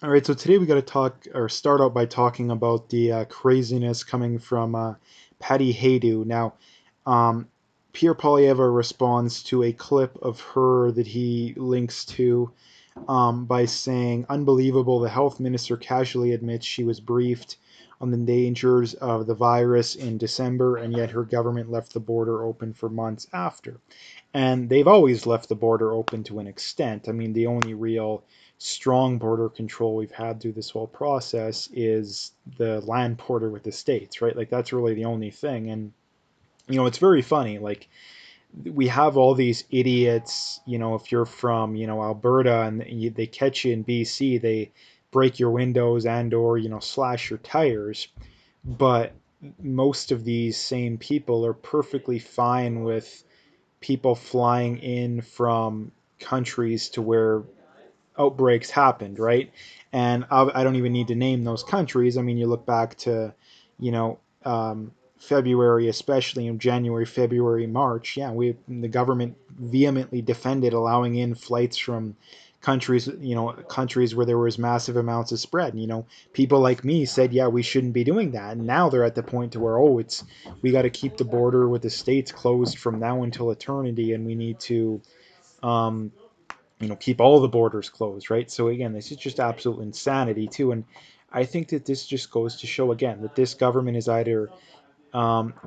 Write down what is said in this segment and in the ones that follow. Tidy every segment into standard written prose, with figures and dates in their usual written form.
All right, so today we got to talk or start out by talking about the craziness coming from Patty Haydu. Now, um, Pierre Poilievre responds to a clip of her that he links to by saying, "Unbelievable, the health minister casually admits she was briefed on the dangers of the virus in December, and yet her government left the border open for months after." And they've always left the border open to an extent. I mean, the only real strong border control we've had through this whole process is the land border with the states, right? Like that's really the only thing. And it's very funny. Like we have all these idiots. If you're from Alberta and they catch you in BC, they break your windows and or slash your tires. But most of these same people are perfectly fine with people flying in from countries to where outbreaks happened, right? And I don't even need to name those countries. I mean, you look back to, you know, February, especially in January, February, March. Yeah, the government vehemently defended allowing in flights from countries where there was massive amounts of spread. People like me said, yeah, we shouldn't be doing that. And now they're at the point to where, we got to keep the border with the states closed from now until eternity, and we need to um, keep all the borders closed, right? So again, this is just absolute insanity too, and I think that this just goes to show again that this government is either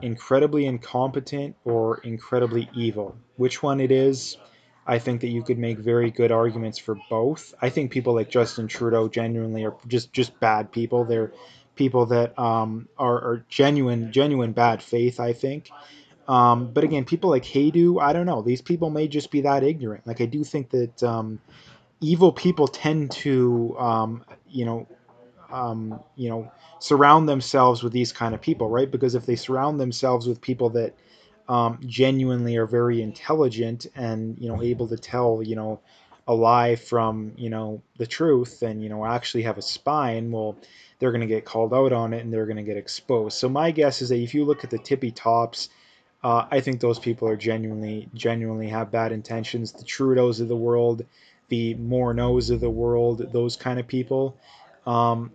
incredibly incompetent or incredibly evil. Which one it is, I think that you could make very good arguments for both. I think people like Justin Trudeau genuinely are just bad people. They're people that are genuine bad faith, I think. But again, people like Haydu, I don't know. These people may just be that ignorant. Like I do think that evil people tend to, surround themselves with these kind of people, right? Because if they surround themselves with people that genuinely are very intelligent and able to tell a lie from the truth, and actually have a spine, well, they're going to get called out on it and they're going to get exposed. So my guess is that if you look at the tippy tops, I think those people are genuinely have bad intentions. The Trudeaus of the world, the Morneaus of the world, those kind of people. Um,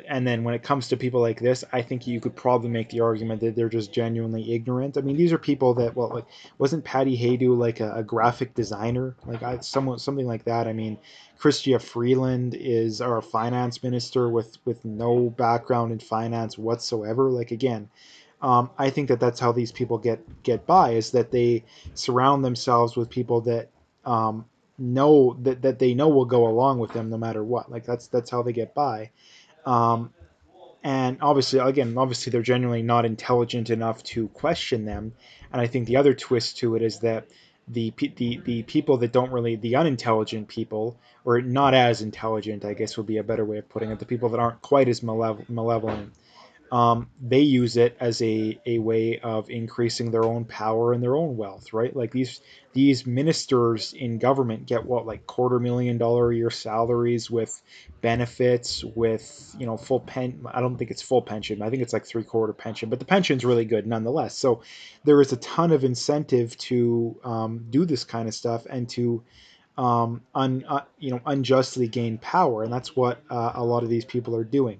and then when it comes to people like this, I think you could probably make the argument that they're just genuinely ignorant. I mean, these are people that, well, like, wasn't Patty Haydu like a graphic designer, like something like that? I mean, Chrystia Freeland is our finance minister with no background in finance whatsoever. Like again, I think that that's how these people get by, is that they surround themselves with people that know that they know will go along with them no matter what. Like that's how they get by. Um, and obviously they're genuinely not intelligent enough to question them. And I think the other twist to it is that the people that don't really, the unintelligent people, or not as intelligent, I guess would be a better way of putting it, the people that aren't quite as malevolent, they use it as a way of increasing their own power and their own wealth, right? Like these ministers in government get what, like $250,000 a year salaries with benefits, with full pen. I don't think it's full pension. I think it's like three-quarter pension, but the pension's really good nonetheless. So there is a ton of incentive to do this kind of stuff and to unjustly gain power, and that's what a lot of these people are doing.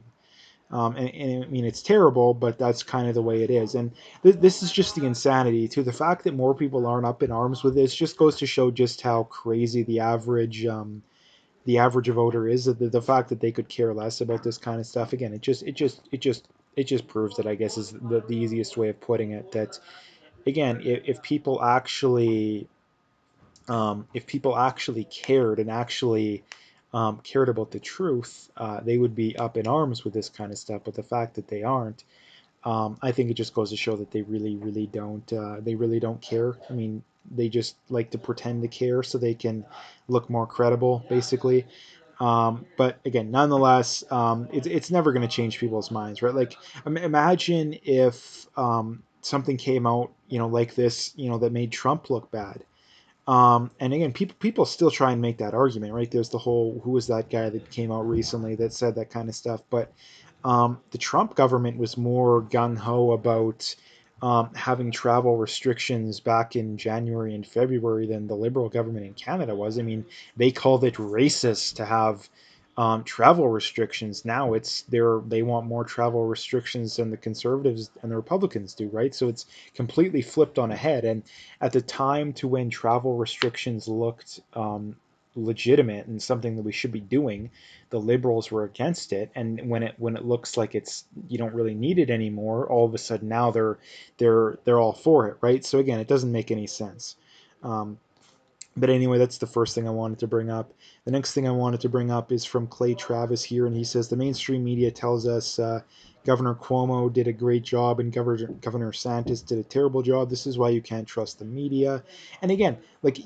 And I mean, it's terrible, but that's kind of the way it is. And this is just the insanity too. The fact that more people aren't up in arms with this just goes to show just how crazy the average voter is. The fact that they could care less about this kind of stuff. Again, it just proves that, I guess, is the easiest way of putting it. That again, if people actually cared and actually cared about the truth, they would be up in arms with this kind of stuff. But the fact that they aren't, I think it just goes to show that they really don't. They really don't care. I mean, they just like to pretend to care so they can look more credible, basically. But again, nonetheless, it's never going to change people's minds, right? Like, imagine if something came out, like this, that made Trump look bad. And again, people still try and make that argument, right? There's the whole, who was that guy that came out recently that said that kind of stuff. But the Trump government was more gung ho about having travel restrictions back in January and February than the Liberal government in Canada was. I mean, they called it racist to have travel restrictions. Now they want more travel restrictions than the conservatives and the Republicans do, right? So it's completely flipped on a head. And at the time to when travel restrictions looked legitimate and something that we should be doing, the liberals were against it. And when it looks like it's you don't really need it anymore, all of a sudden now they're all for it, right? So again, it doesn't make any sense. Um, but anyway, that's the first thing I wanted to bring up. The next thing I wanted to bring up is from Clay Travis here, and he says the mainstream media tells us Governor Cuomo did a great job and Governor Santos did a terrible job. This is why you can't trust the media. And again, like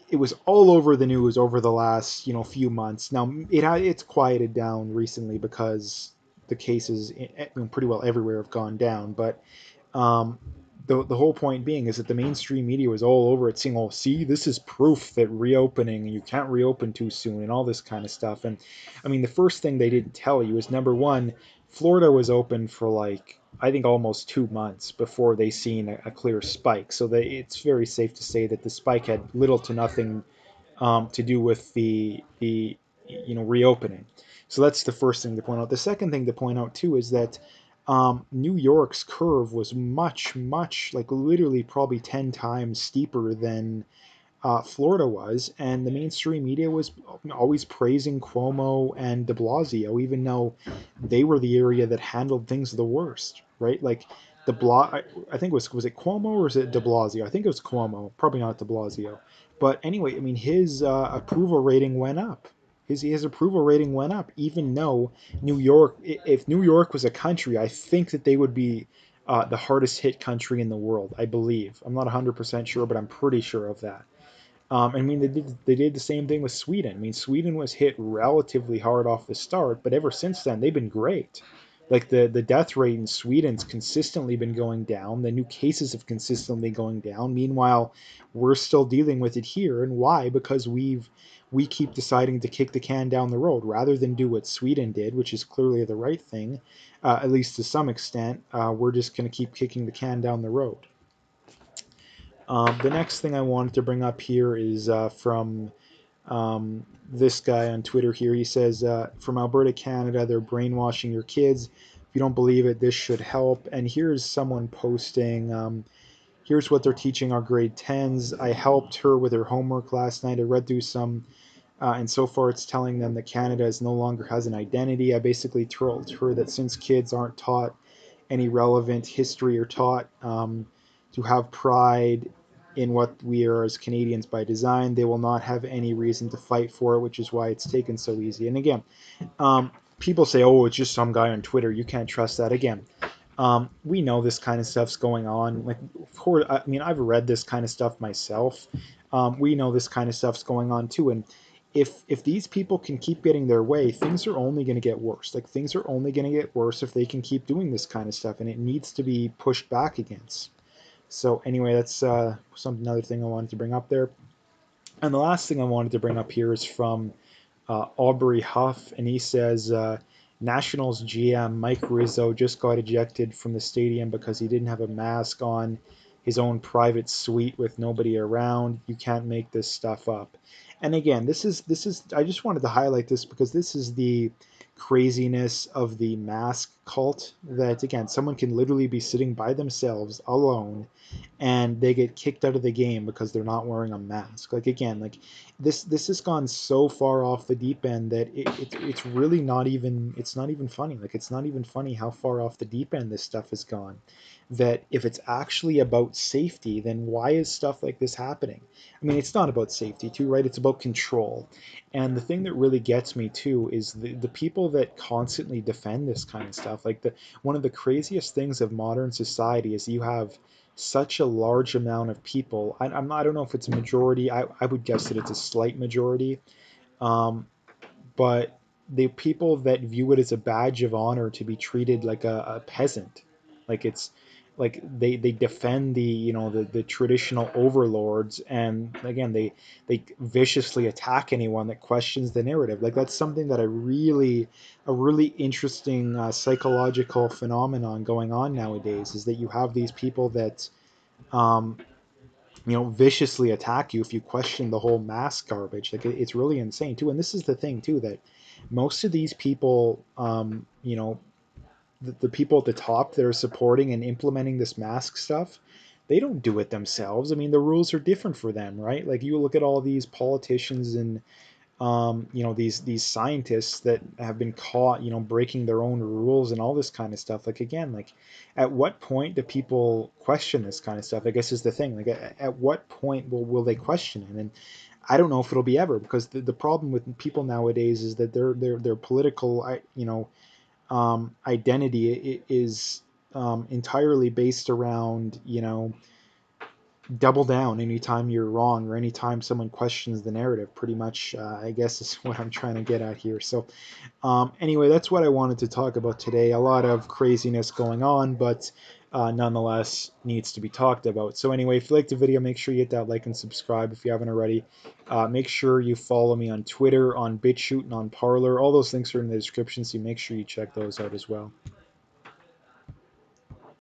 it was all over the news over the last few months. Now it's quieted down recently because the cases pretty well everywhere have gone down, but um, the whole point being is that the mainstream media was all over it, saying, "Oh, see, this is proof that reopening, you can't reopen too soon," and all this kind of stuff. And I mean, the first thing they didn't tell you is number one, Florida was open for like I think almost 2 months before they seen a clear spike. So it's very safe to say that the spike had little to nothing to do with the reopening. So that's the first thing to point out. The second thing to point out too is that New York's curve was much like literally probably 10 times steeper than Florida was, and the mainstream media was always praising Cuomo and De Blasio, even though they were the area that handled things the worst, right? Like I think was it Cuomo or was it De Blasio? I think it was Cuomo, probably not De Blasio. But anyway, I mean his approval rating went up. His approval rating went up, even though New York, if New York was a country, I think that they would be the hardest hit country in the world. I believe. I'm not 100% sure, but I'm pretty sure of that. I mean, they did the same thing with Sweden. I mean, Sweden was hit relatively hard off the start, but ever since then they've been great. Like the death rate in Sweden's consistently been going down. The new cases have consistently going down. Meanwhile, we're still dealing with it here. And why? Because we keep deciding to kick the can down the road rather than do what Sweden did, which is clearly the right thing, at least to some extent. We're just going to keep kicking the can down the road. The next thing I wanted to bring up here is from this guy on Twitter here. He says, from Alberta, Canada, they're brainwashing your kids. If you don't believe it, this should help. And here's someone posting, here's what they're teaching our grade 10s. I helped her with her homework last night. I read through some, and so far it's telling them that Canada is no longer has an identity. I basically told her that since kids aren't taught any relevant history or taught to have pride in what we are as Canadians by design, they will not have any reason to fight for it, which is why it's taken so easy. And again, people say, "Oh, it's just some guy on Twitter. You can't trust that." Again, we know this kind of stuff's going on. Like, of course, I mean, I've read this kind of stuff myself. We know this kind of stuff's going on too, and if these people can keep getting their way, things are only going to get worse. Like things are only going to get worse if they can keep doing this kind of stuff, and it needs to be pushed back against. So anyway, that's another thing I wanted to bring up there. And the last thing I wanted to bring up here is from Aubrey Huff, and he says Nationals GM Mike Rizzo just got ejected from the stadium because he didn't have a mask on his own private suite with nobody around. You can't make this stuff up. And again, this is I just wanted to highlight this because this is the craziness of the mask cult that again someone can literally be sitting by themselves alone and they get kicked out of the game because they're not wearing a mask. Like again, like this has gone so far off the deep end that it's really not even funny. Like it's not even funny how far off the deep end this stuff has gone. That if it's actually about safety, then why is stuff like this happening? I mean, it's not about safety too, right? It's about control. And the thing that really gets me too is the people that constantly defend this kind of stuff. Like one of the craziest things of modern society is you have such a large amount of people. I don't know if it's a majority. I would guess that it's a slight majority. Um, but the people that view it as a badge of honor to be treated like a peasant, like it's like they defend the traditional overlords, and again they viciously attack anyone that questions the narrative. Like that's something that a really interesting psychological phenomenon going on nowadays is that you have these people that um, viciously attack you if you question the whole mask garbage. Like it's really insane too. And this is the thing too that most of these people, the people at the top that are supporting and implementing this mask stuff, they don't do it themselves. I mean, the rules are different for them, right? Like you look at all these politicians and these scientists that have been caught, breaking their own rules and all this kind of stuff. Like again, like at what point do people question this kind of stuff? I guess is the thing. Like at what point will they question it? And I don't know if it'll be ever, because the problem with people nowadays is that their political identity is entirely based around double down anytime you're wrong or anytime someone questions the narrative. Pretty much, I guess is what I'm trying to get at here. So anyway, that's what I wanted to talk about today. A lot of craziness going on, but nonetheless needs to be talked about. So anyway, if you liked the video, make sure you hit that like and subscribe if you haven't already. Make sure you follow me on Twitter, on BitChute, and on Parler. All those links are in the description, so make sure you check those out as well.